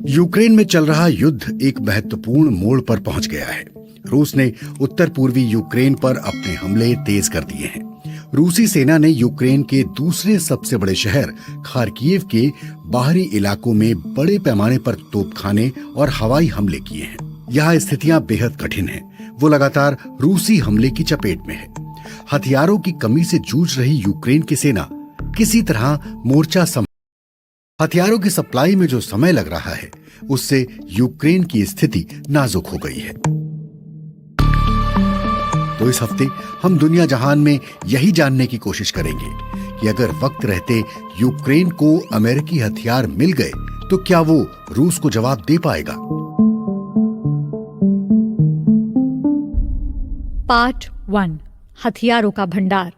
Ukraine में चल रहा युद्ध एक महत्वपूर्ण मोड़ पर पहुंच गया है। रूस ने उत्तर पूर्वी यूक्रेन पर अपने हमले तेज कर दिए हैं। रूसी सेना ने यूक्रेन के दूसरे सबसे बड़े शहर खार्किव के बाहरी इलाकों में बड़े पैमाने पर तोपखाने और हवाई हमले किए हैं। यहाँ स्थितियां बेहद कठिन हैं। वो लगातार रूसी हमले की चपेट में है। हथियारों की कमी से जूझ रही यूक्रेन की सेना किसी तरह मोर्चा हथियारों की सप्लाई में जो समय लग रहा है, उससे यूक्रेन की स्थिति नाजुक हो गई है। तो इस हफ्ते हम दुनिया जहान में यही जानने की कोशिश करेंगे कि अगर वक्त रहते यूक्रेन को अमेरिकी हथियार मिल गए तो क्या वो रूस को जवाब दे पाएगा। पार्ट 1, हथियारों का भंडार।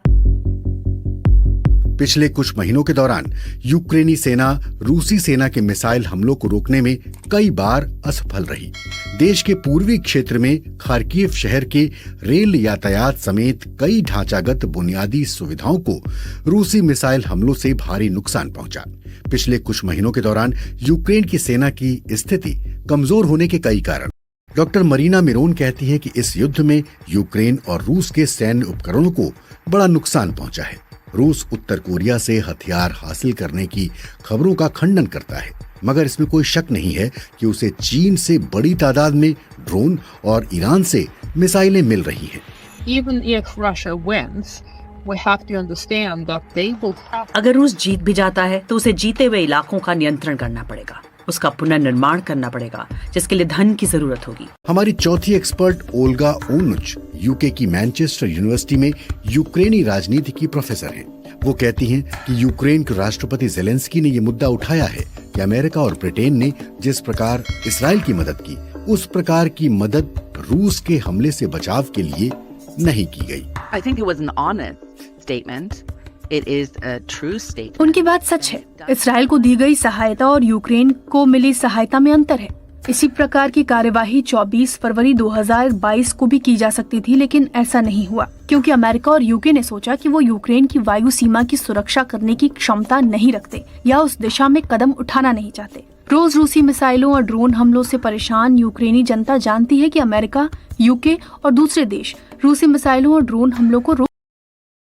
पिछले कुछ महीनों के दौरान यूक्रेनी सेना रूसी सेना के मिसाइल हमलों को रोकने में कई बार असफल रही। देश के पूर्वी क्षेत्र में खार्किव शहर के रेल यातायात समेत कई ढांचागत बुनियादी सुविधाओं को रूसी मिसाइल हमलों से भारी नुकसान पहुंचा। पिछले कुछ महीनों के दौरान यूक्रेन की सेना की स्थिति कमजोर होने के कई कारण। डॉक्टर मरीना मिरोन कहती है कि इस युद्ध में यूक्रेन और रूस के सैन्य उपकरणों को बड़ा नुकसान पहुंचा है। रूस उत्तर कोरिया से हथियार हासिल करने की खबरों का खंडन करता है, मगर इसमें कोई शक नहीं है कि उसे चीन से बड़ी तादाद में ड्रोन और ईरान से मिसाइलें मिल रही हैं। अगर रूस जीत भी जाता है तो उसे जीते हुए इलाकों का नियंत्रण करना पड़ेगा, उसका पुनर्निर्माण करना पड़ेगा, जिसके लिए धन की जरूरत होगी। हमारी चौथी एक्सपर्ट ओल्गा ओनुच यूके की मैनचेस्टर यूनिवर्सिटी में यूक्रेनी राजनीति की प्रोफेसर हैं। वो कहती हैं कि यूक्रेन के राष्ट्रपति ज़ेलेंस्की ने ये मुद्दा उठाया है कि अमेरिका और ब्रिटेन ने जिस प्रकार इसराइल की मदद की, उस प्रकार की मदद रूस के हमले से बचाव के लिए नहीं की गई। I think it was an honest statement. It is a true statement. उनकी बात सच है। इसराइल को दी गई सहायता और यूक्रेन को मिली सहायता में अंतर है। इसी प्रकार की कार्यवाही 24 फरवरी 2022 को भी की जा सकती थी, लेकिन ऐसा नहीं हुआ क्योंकि अमेरिका और यूके ने सोचा कि वो यूक्रेन की वायु सीमा की सुरक्षा करने की क्षमता नहीं रखते या उस दिशा में कदम उठाना नहीं चाहते। रोज रूसी मिसाइलों और ड्रोन हमलों से परेशान यूक्रेनी जनता जानती है कि अमेरिका, यूके और दूसरे देश रूसी मिसाइलों और ड्रोन हमलों को